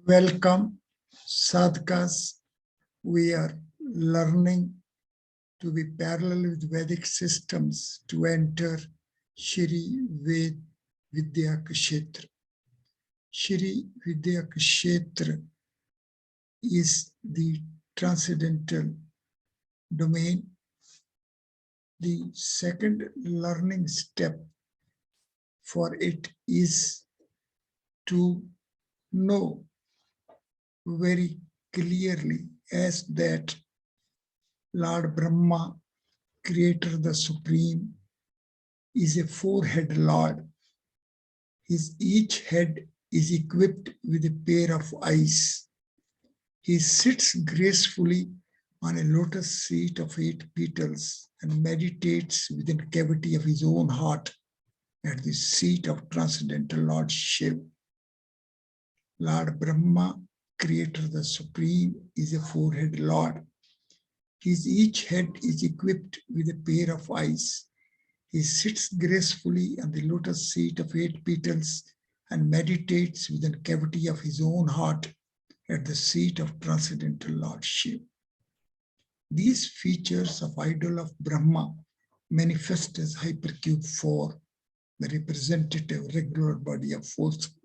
Welcome, sadhakas. We are learning to be parallel with Vedic systems to enter Shri Ved Vidya Kshetra. Shri Vidya Kshetra is the transcendental domain. The second learning step for it is to know very clearly as that Lord Brahma, Creator the Supreme, is a four-head Lord. Each head is equipped with a pair of eyes. He sits gracefully on a lotus seat of 8 petals and meditates within the cavity of his own heart at the seat of transcendental Lord Shiv. Lord Brahma, Creator the Supreme, is a four-head Lord. Each head is equipped with a pair of eyes. He sits gracefully on the lotus seat of 8 petals and meditates within the cavity of his own heart at the seat of transcendental Lord Shiv. These features of idol of Brahma manifest as hypercube 4, the representative regular body of 4 squares.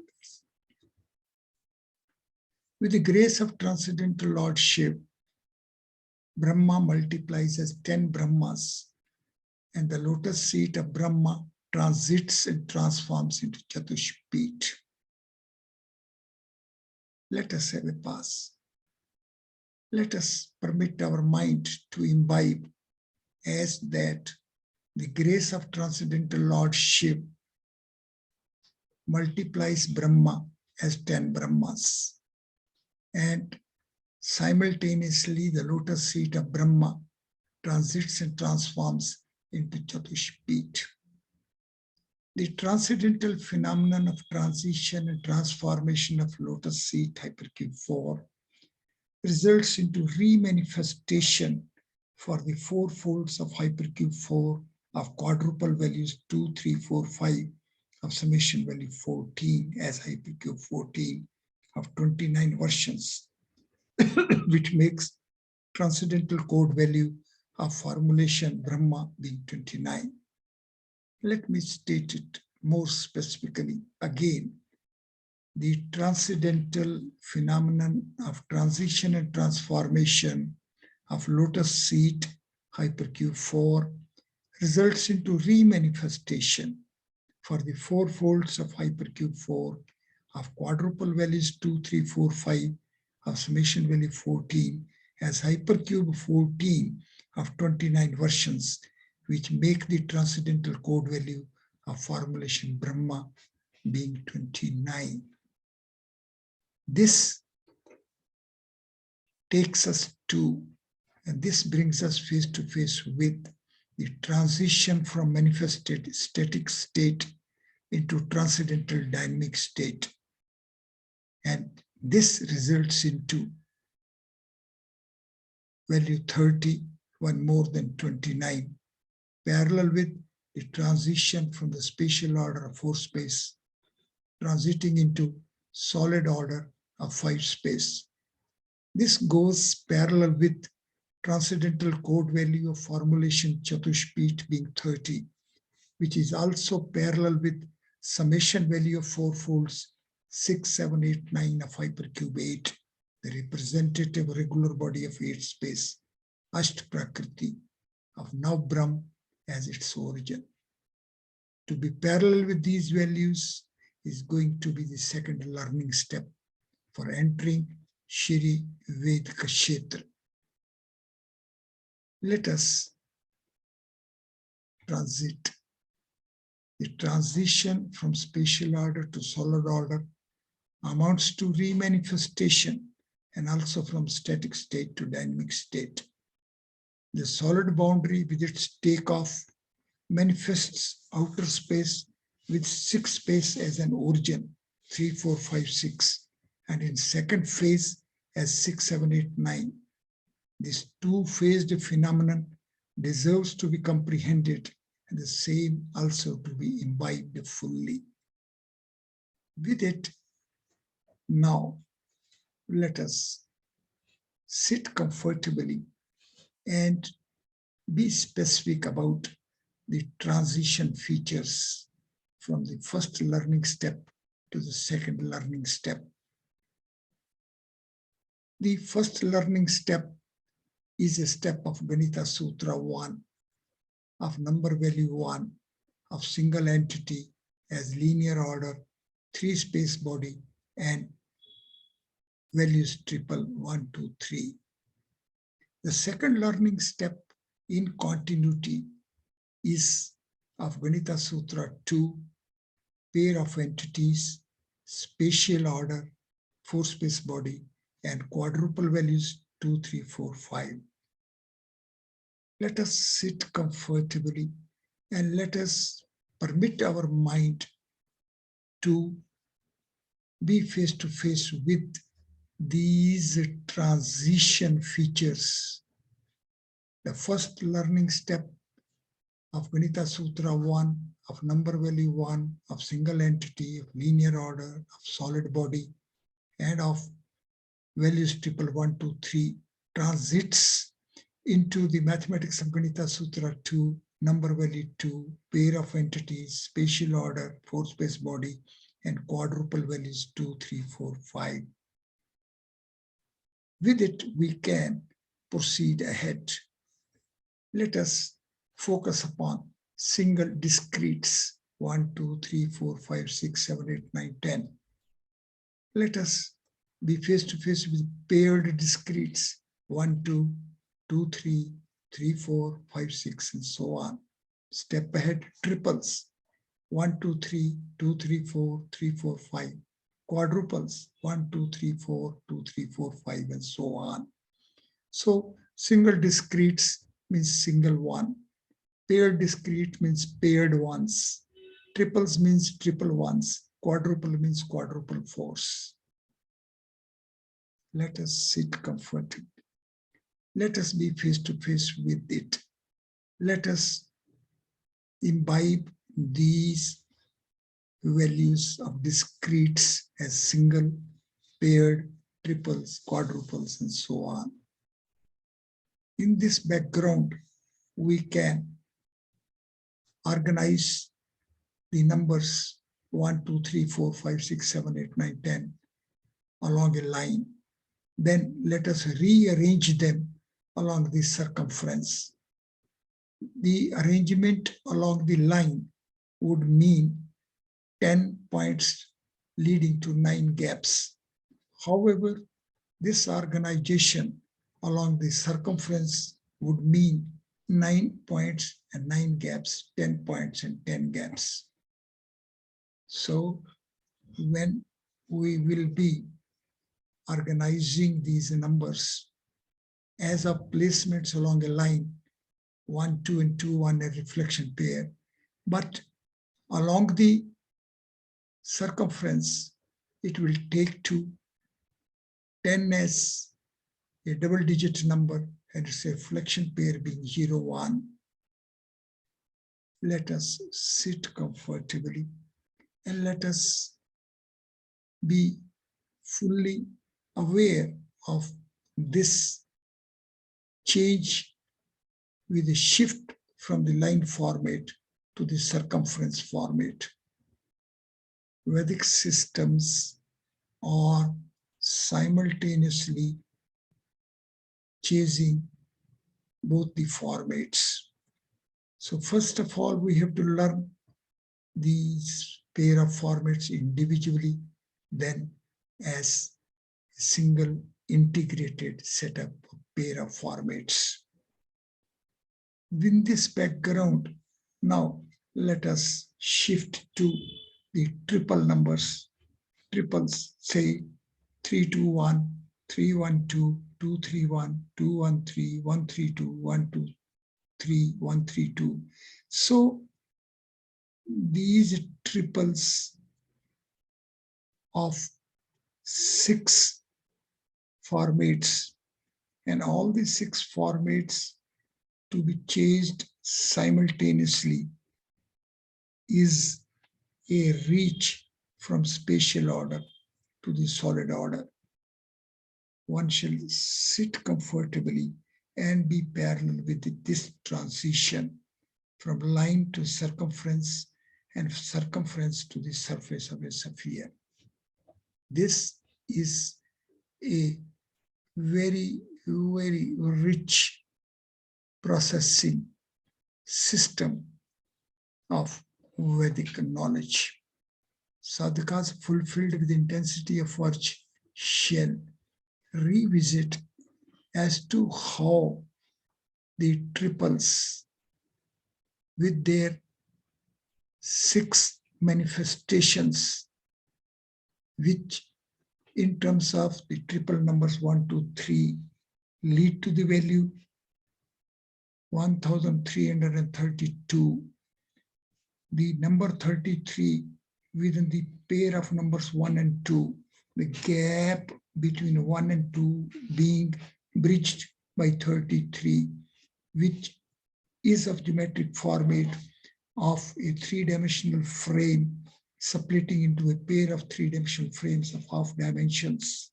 With the grace of transcendental Lord Shiv, Brahma multiplies as 10 Brahmas, and the lotus seat of Brahma transits and transforms into CHATUSHPEETH. Let us have a pause. Let us permit our mind to imbibe as that the grace of transcendental Lord Shiv multiplies Brahma as 10 Brahmas, and simultaneously the lotus seat of Brahma transits and transforms into Chatuspeeth. The transcendental phenomenon of transition and transformation of lotus seat hypercube 4 results into remanifestation for the 4 folds of hypercube 4 of quadruple values 2, 3, 4, 5 of summation value 14 as hypercube 14 of 29 versions, which makes transcendental code value of formulation Brahma being 29. Let me state it more specifically again. The transcendental phenomenon of transition and transformation of lotus seat hypercube 4 results into remanifestation for the 4 folds of hypercube 4 of quadruple values 2, 3, 4, 5 of summation value 14 as hypercube 14 of 29 versions, which make the transcendental code value of formulation Brahma being 29. This takes us to, and this brings us face to face with the transition from manifested static state into transcendental dynamic state. And this results into value 30, one more than 29, parallel with the transition from the spatial order of 4 space, transiting into solid order of 5 space. This goes parallel with transcendental code value of formulation Chatuspeeth being 30, which is also parallel with summation value of 4 folds 6, 7, 8, 9 of hypercube 8, the representative regular body of 8 space, Asht Prakriti of Nav Brahm as its origin. To be parallel with these values is going to be the second learning step for entering Shri Ved Kshetra. Let us transit. The transition from spatial order to solid order amounts to remanifestation and also from static state to dynamic state. The solid boundary with its takeoff manifests outer space with 6 space as an origin, 3, 4, 5, 6, and in second phase as 6, 7, 8, 9. This two-phased phenomenon deserves to be comprehended and the same also to be imbibed fully. With it, now let us sit comfortably and be specific about the transition features from the first learning step to the second learning step. The first learning step is a step of Ganita Sutra 1, of number value 1, of single entity as linear order, 3 space body, and values triple 1, 2, 3. The second learning step in continuity is of Ganita Sutra 2, pair of entities, spatial order, 4 space body, and quadruple values 2, 3, 4, 5. Let us sit comfortably and let us permit our mind to be face to face with these transition features. The first learning step of Ganita Sutra 1, of number value 1, of single entity, of linear order, of solid body, and of values triple 1, 2, 3 transits into the mathematics of Ganita Sutra 2, number value 2, pair of entities, spatial order, 4 space body, and quadruple values 2, 3, 4, 5. With it, we can proceed ahead. Let us focus upon single discretes 1, 2, 3, 4, 5, 6, 7, 8, 9, 10. Let us be face to face with paired discretes 1, 2, 2, 3, 3, 4, 5, 6, and so on. Step ahead, triples 1, 2, 3, 2, 3, 4, 3, 4, 5. Quadruples 1, 2, 3, 4, 2, 3, 4, 5, and so on. So single discretes means single one. Paired discrete means paired ones. Triples means triple ones. Quadruple means quadruple fours. Let us sit comfortably. Let us be face to face with it. Let us imbibe these values of discretes as single, paired, triples, quadruples, and so on. In this background, we can organize the numbers 1, 2, 3, 4, 5, 6, 7, 8, 9, 10 along a line. Then let us rearrange them along the circumference. The arrangement along the line would mean 10 points leading to 9 gaps. However, this organization along the circumference would mean 9 points and 9 gaps, 10 points and 10 gaps. So when we will be organizing these numbers as of placements along a line, 1, 2, and 2, 1 a reflection pair, but along the circumference, it will take to 10 as a double-digit number and its reflection pair being 0, 1. Let us sit comfortably and let us be fully aware of this change with a shift from the line format to the circumference format. Vedic systems are simultaneously chasing both the formats. So first of all, we have to learn these pair of formats individually, then as a single integrated setup of pair of formats. Within this background, now let us shift to the triple numbers. Triples, say 321, 312, 231, 213, 132, 123, 132. So these triples of 6 formats, and all the 6 formats to be changed simultaneously is a reach from spatial order to the solid order. one shall sit comfortably and be parallel with this transition from line to circumference and circumference to the surface of a sphere. This is a very, very rich processing system of Vedic knowledge. Sadhakas fulfilled with intensity of virtue shall revisit as to how the triples with their 6 manifestations, which in terms of the triple numbers 1, 2, 3, lead to the value 1332. The number 33 within the pair of numbers 1 and 2, the gap between 1 and 2 being bridged by 33, which is of geometric format of a 3-dimensional frame splitting into a pair of 3-dimensional frames of half dimensions.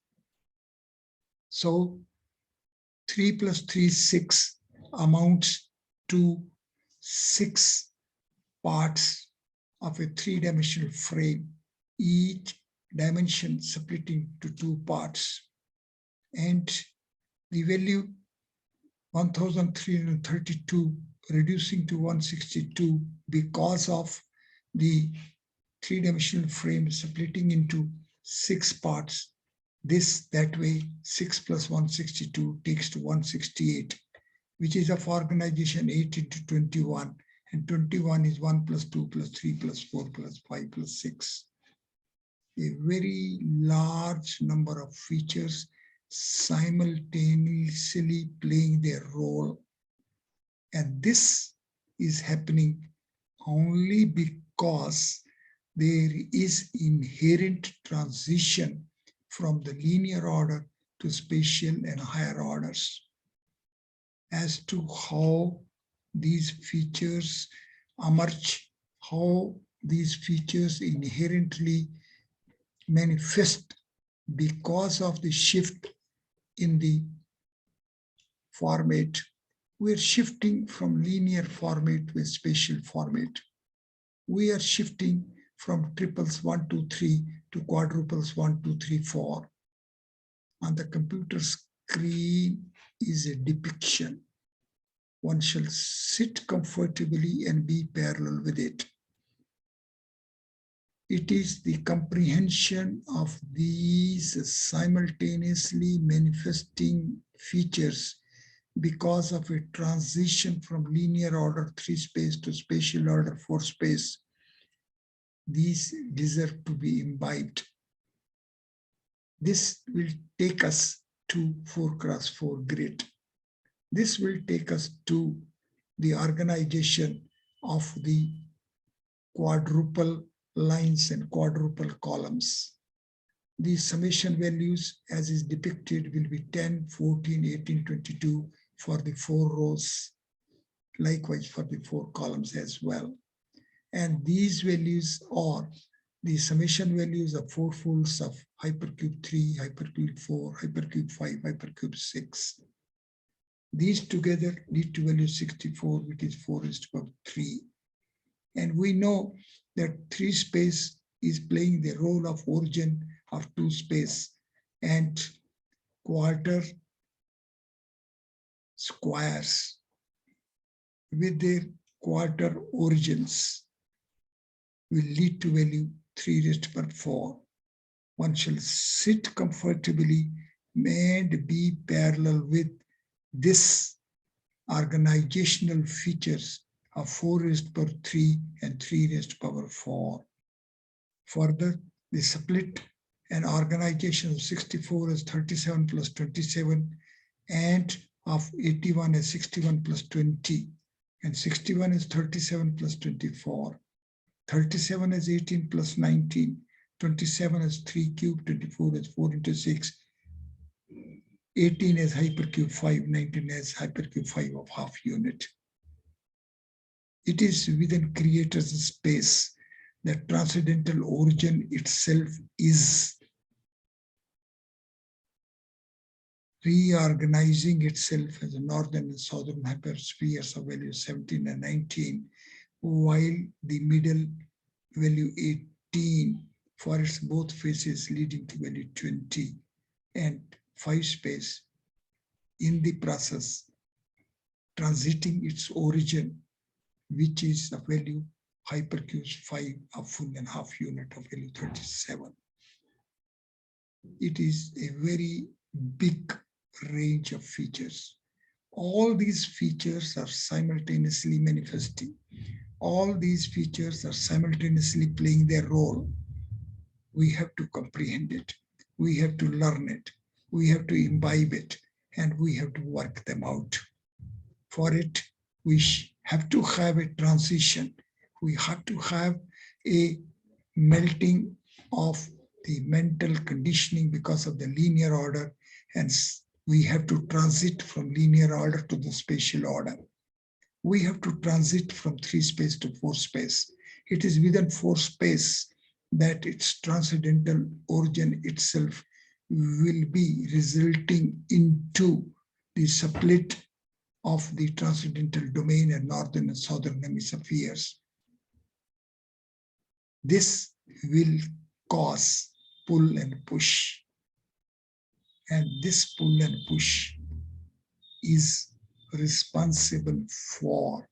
So 3 plus 3 is 6, amounts to 6 parts of a 3-dimensional frame, each dimension splitting to 2 parts. And the value 1332 reducing to 162 because of the 3-dimensional frame splitting into 6 parts. That way, 6 plus 162 takes to 168, which is of organization 8 into 21. And 21 is 1 plus 2 plus 3 plus 4 plus 5 plus 6. A very large number of features simultaneously playing their role. And this is happening only because there is inherent transition from the linear order to spatial and higher orders. As to how these features emerge, how these features inherently manifest because of the shift in the format. We're shifting from linear format to a spatial format. We are shifting from triples 1, 2, 3 to quadruples 1, 2, 3, 4. On the computer screen is a depiction. One shall sit comfortably and be parallel with it. It is the comprehension of these simultaneously manifesting features because of a transition from linear order 3 space to spatial order 4 space. These deserve to be imbibed. This will take us to 4x4 grid. This will take us to the organization of the quadruple lines and quadruple columns. The summation values as is depicted will be 10, 14, 18, 22 for the 4 rows, likewise for the 4 columns as well. And these values are the summation values of 4 folds of hypercube 3, hypercube 4, hypercube 5, hypercube 6. These together lead to value 64, which is 4:3. And we know that 3 space is playing the role of origin of 2 space, and quarter squares with their quarter origins will lead to value 3⁴. One shall sit comfortably and be parallel with this organizational features of 4⁵ and 3⁴. Further, the split and organization of 64 as 37 plus 27 and of 81 as 61 plus 20 and 61 is 37 plus 24. 37 is 18 plus 19, 27 is 3 cube, 24 is 4 into 6, 18 is hypercube 5, 19 is hypercube 5 of half unit. It is within creator's space that transcendental origin itself is. reorganizing itself as a northern and southern hyperspheres of value 17 and 19, while the middle value 18 for its both faces leading to value 20 and 5 space in the process transiting its origin, which is a value hypercubes 5 of full and half unit of value 37. It is a very big range of features. All these features are simultaneously manifesting. All these features are simultaneously playing their role. We have to comprehend it. We have to learn it. We have to imbibe it, and we have to work them out. For it, we have to have a transition. We have to have a melting of the mental conditioning because of the linear order, and we have to transit from linear order to the spatial order. We have to transit from 3 space to 4 space. It is within 4 space that its transcendental origin itself will be resulting into the split of the transcendental domain and northern and southern hemispheres. This will cause pull and push. And this pull and push is responsible for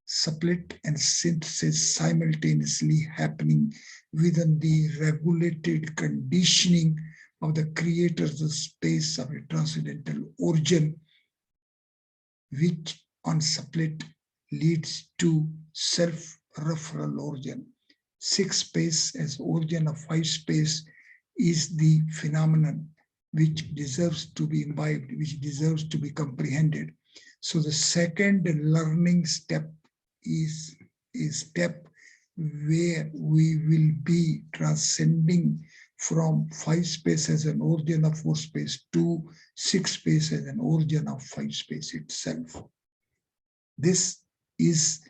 split and synthesis simultaneously happening within the regulated conditioning of the creator's space of a transcendental origin, which on split leads to self-referral origin. 6 space as origin of 5 space is the phenomenon which deserves to be imbibed, which deserves to be comprehended. So the second learning step is a step where we will be transcending from 5 space as an origin of 4 space to 6 space as an origin of 5 space itself. This is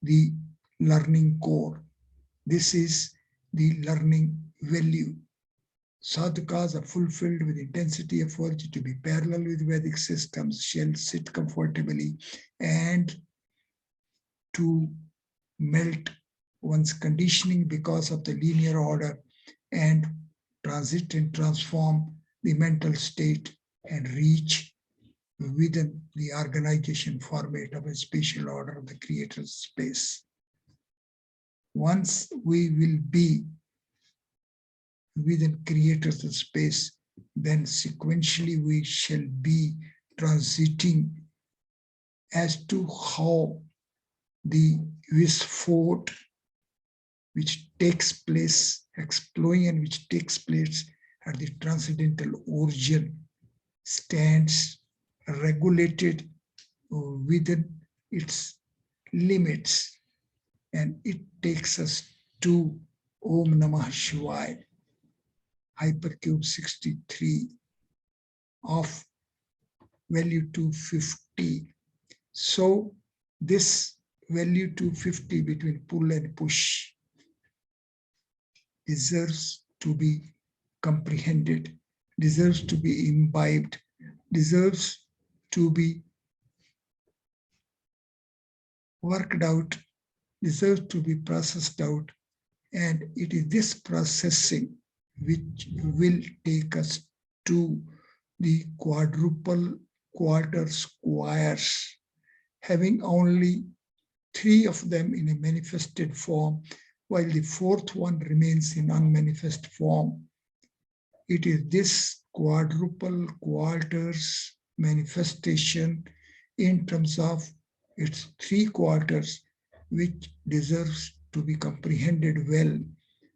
the learning core. This is the learning value. Sadhakas are fulfilled with intensity of virtue to be parallel with Vedic systems, shall sit comfortably and to melt one's conditioning because of the linear order and transit and transform the mental state and reach within the organization format of a spatial order of the creator's space. Once we will be within creator's space, then sequentially we shall be transiting as to how the Visfort, which takes place, explosion which takes place at the transcendental origin, stands regulated within its limits, and it takes us to Om Namah Shivaya, hypercube 63 of value 250. So this value 250 between pull and push deserves to be comprehended, deserves to be imbibed, deserves to be worked out, deserves to be processed out. And it is this processing which will take us to the quadruple quarter squares, having only 3 of them in a manifested form, while the 4th one remains in unmanifest form. It is this quadruple quarters manifestation in terms of its 3 quarters, which deserves to be comprehended well.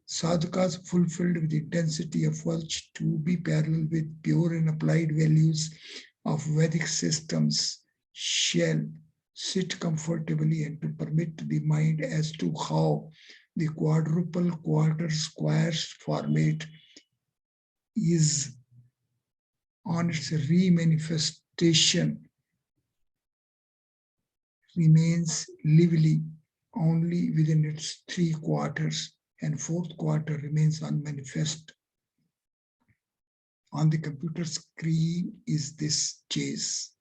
Sadhakas fulfilled with intensity of virtue to be parallel with pure and applied values of Vedic systems shall sit comfortably and to permit the mind as to how the quadruple quarter squares format is on its remanifestation remains lively only within its 3 quarters, and 4th quarter remains unmanifest. on the computer screen is this chase.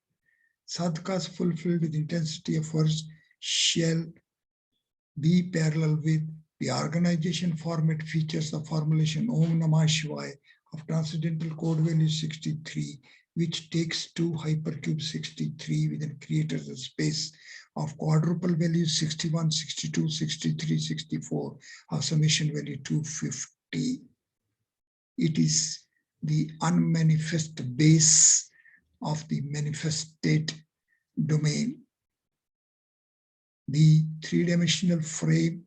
Sadhakas fulfilled with intensity of words shall be parallel with the organization format features of formulation Om Namah Shivaya of transcendental code value 63, which takes two hypercube 63 within creators of space of quadruple values 61, 62, 63, 64 of summation value 250. It is the unmanifest base of the manifested domain. The three-dimensional frame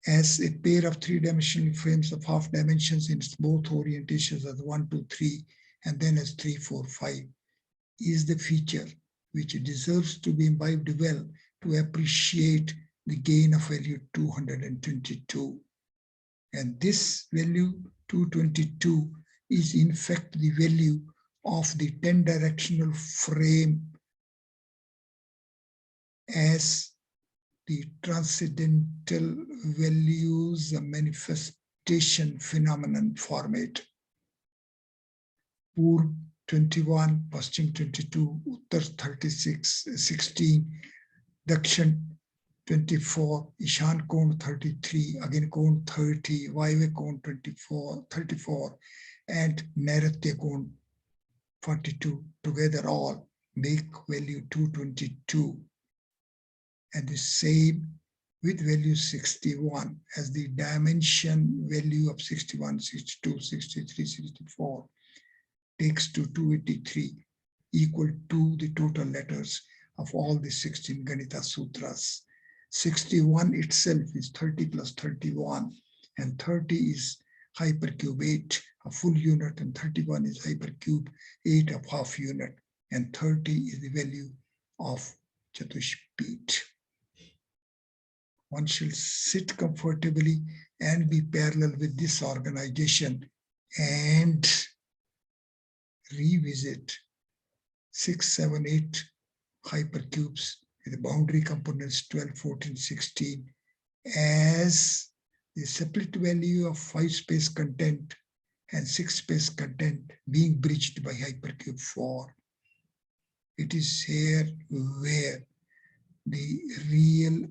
as a pair of three-dimensional frames of half dimensions in both orientations as 1, 2, 3, and then as 3, 4, 5, is the feature which deserves to be imbibed well to appreciate the gain of value 222. And this value 222 is in fact the value of the 10-directional frame as the transcendental values manifestation phenomenon format. Purv 21, Paschim 22, Uttar 36, 16, Dakshin 24, Ishan Kon 33, again Kon 30, Vaive Kon 34, and Nairatya Kon 42, together all make value 222. And the same with value 61 as the dimension value of 61, 62, 63, 64 takes to 283 equal to the total letters of all the 16 Ganita Sutras. 61 itself is 30 plus 31, and 30 is hypercube 8, a full unit, and 31 is hypercube 8 of half unit, and 30 is the value of Chatuspeeth. One shall sit comfortably and be parallel with this organization and revisit 6, 7, 8 hypercubes with the boundary components 12, 14, 16 as the separate value of 5 space content and 6 space content being bridged by hypercube 4. It is here where the real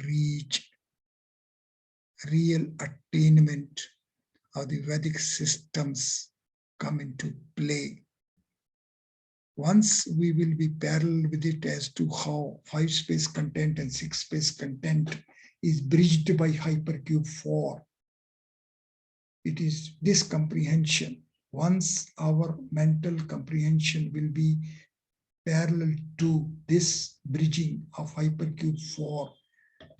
reach, real attainment of the Vedic systems come into play. Once we will be parallel with it as to how 5 space content and 6 space content is bridged by hypercube 4. It is this comprehension. Once our mental comprehension will be parallel to this bridging of hypercube 4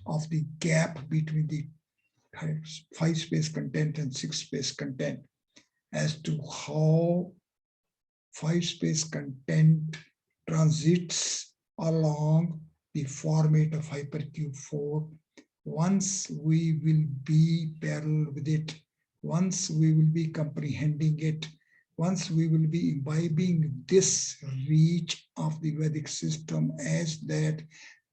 of the gap between the 5 space content and 6 space content as to how 5 space content transits along the format of hypercube 4. Once we will be parallel with it, once we will be comprehending it, once we will be imbibing this reach of the Vedic system as that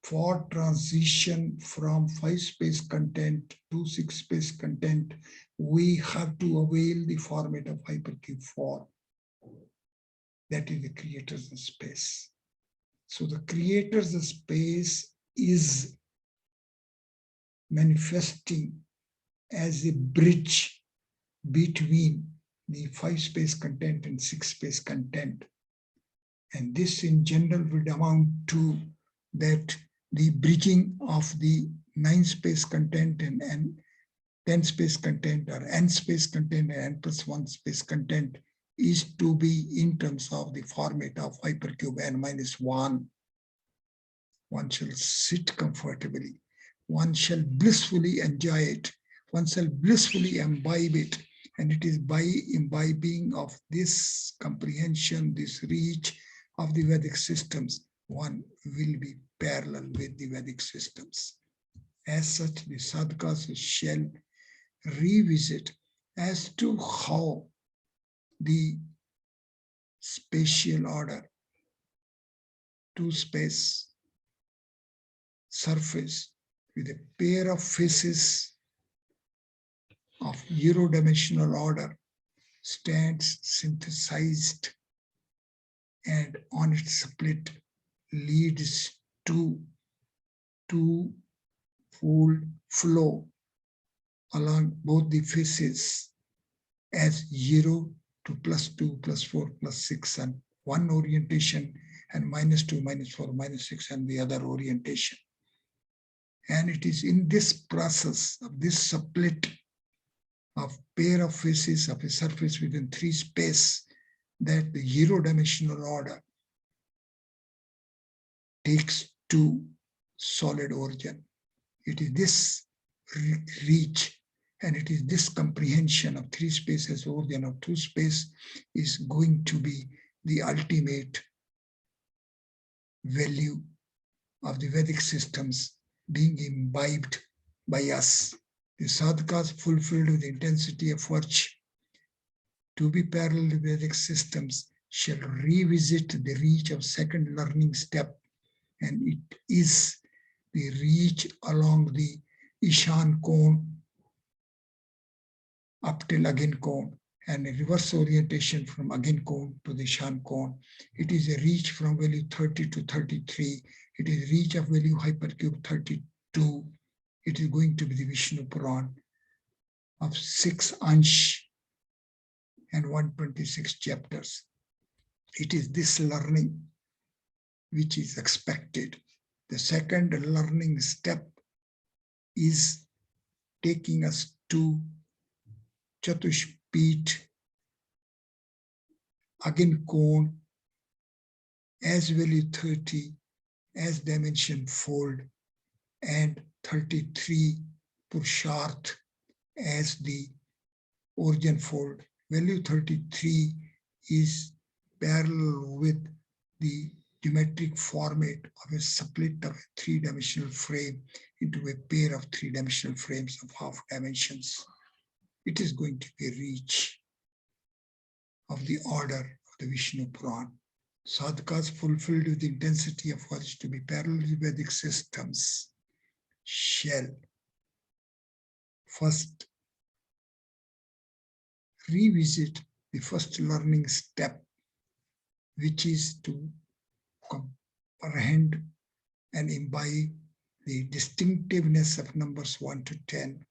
for transition from 5 space content to 6 space content, we have to avail the format of hypercube 4. That is the creator's space. So the creator's space is manifesting as a bridge between the 5 space content and 6 space content. And this in general would amount to that the bridging of the 9 space content and 10 space content, or n space content and n plus 1 space content, is to be in terms of the format of hypercube n minus 1. One shall sit comfortably. One shall blissfully enjoy it. One shall blissfully imbibe it. And it is by imbibing of this comprehension, this reach of the Vedic systems, one will be parallel with the Vedic systems. As such, the sadhakas shall revisit as to how the spatial order, 2 space, surface with a pair of faces of Euro-dimensional order stands synthesized and on its split leads to two-fold flow along both the faces as 0 to +2, +4, +6 and one orientation, and -2, -4, -6 and the other orientation. And it is in this process of this split of pair of faces of a surface within 3 space that the Euro-dimensional order takes to solid origin. It is this reach and it is this comprehension of 3 spaces origin of 2 space is going to be the ultimate value of the Vedic systems being imbibed by us. The sadhakas fulfilled with intensity of virtue to be parallel with Vedic systems shall revisit the reach of second learning step, and it is the reach along the Ishan cone up till Agin cone, and a reverse orientation from Agin cone to the Ishan cone. It is a reach from value 30 to 33. It is reach of value hypercube 32. It is going to be the Vishnu Puran of 6 Ansh and 126 chapters. It is this learning which is expected. The second learning step is taking us to Chatushpeetth, Agin cone, as value 30, as dimension fold, and 33 Purusharth as the origin fold. Value 33 is parallel with the geometric format of a split of a 3-dimensional frame into a pair of 3-dimensional frames of half dimensions. It is going to be a reach of the order of the Vishnu Puran. Sadhakas fulfilled with the intensity of virtue to be parallel with Vedic systems shall first revisit the first learning step, which is to comprehend and imbibe the distinctiveness of numbers 1 to 10.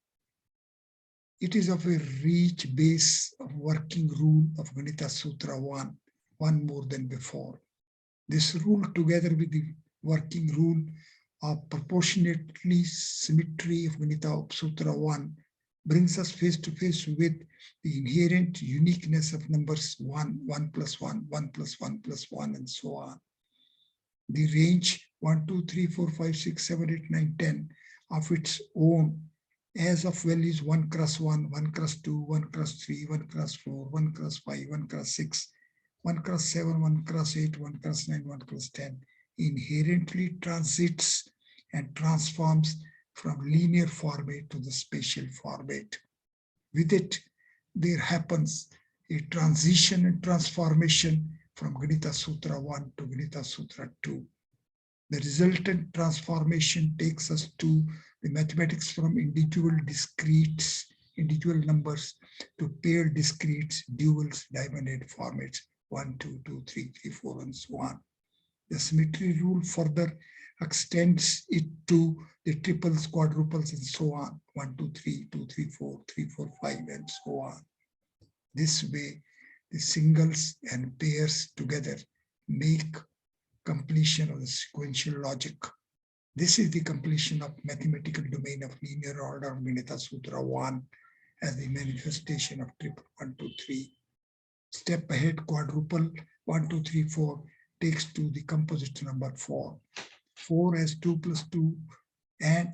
It is of a rich base of working rule of Ganita Sutra 1, one more than before. This rule, together with the working rule of proportionately symmetry of Ganita Sutra 1, brings us face to face with the inherent uniqueness of numbers 1, 1 plus 1, 1 plus 1 plus 1, and so on. The range 1, 2, 3, 4, 5, 6, 7, 8, 9, 10 of its own as of values 1 cross 1, 1 cross 2, 1 cross 3, 1 cross 4, 1 cross 5, 1 cross 6, 1 cross 7, 1 cross 8, 1 cross 9, 1 cross 10 inherently transits and transforms from linear format to the spatial format. With it, there happens a transition and transformation from Ganita Sutra 1 to Ganita Sutra 2. The resultant transformation takes us to the mathematics from individual discretes, individual numbers, to paired discretes, duals, diamond-head formats, 1, 2, 2, 3, 3, 4, and so on. The symmetry rule further extends it to the triples, quadruples, and so on, 1, 2, 3, 2, 3, 4, 3, 4, 5, and so on. This way, the singles and pairs together make completion of the sequential logic. This is the completion of mathematical domain of linear order of Ganita Sutra 1 as the manifestation of triple 1, 2, 3. Step ahead, quadruple 1, 2, 3, 4 takes to the composite number 4. 4 as 2 plus 2 and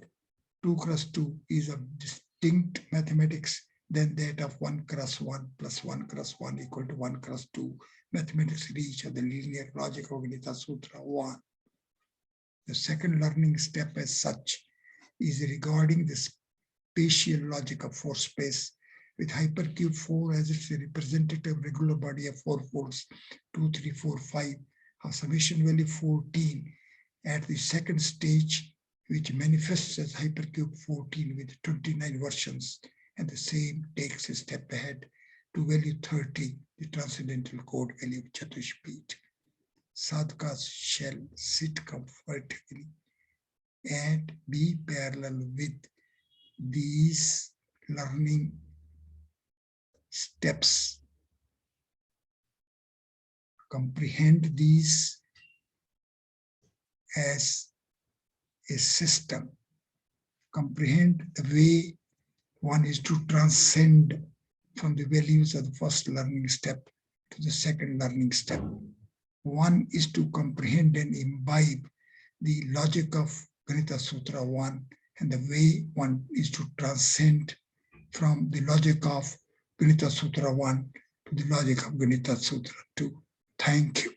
2 cross 2 is of distinct mathematics than that of 1 cross 1 plus 1 cross 1 equal to 1 cross 2. Mathematics reach of the linear logic of Ganita Sutra 1. The second learning step as such is regarding the spatial logic of 4 space with hypercube 4 as its representative regular body of 4 folds, 2, 3, 4, 5 of summation value 14 at the second stage, which manifests as hypercube 14 with 29 versions And the same takes a step ahead to value 30, the transcendental code value of Chatuspeeth. Sadhakas shall sit comfortably and be parallel with these learning steps. Comprehend these as a system. Comprehend the way one is to transcend from the values of the first learning step to the second learning step. One is to comprehend and imbibe the logic of Ganita Sutra 1 and the way one is to transcend from the logic of Ganita Sutra 1 to the logic of Ganita Sutra 2. Thank you.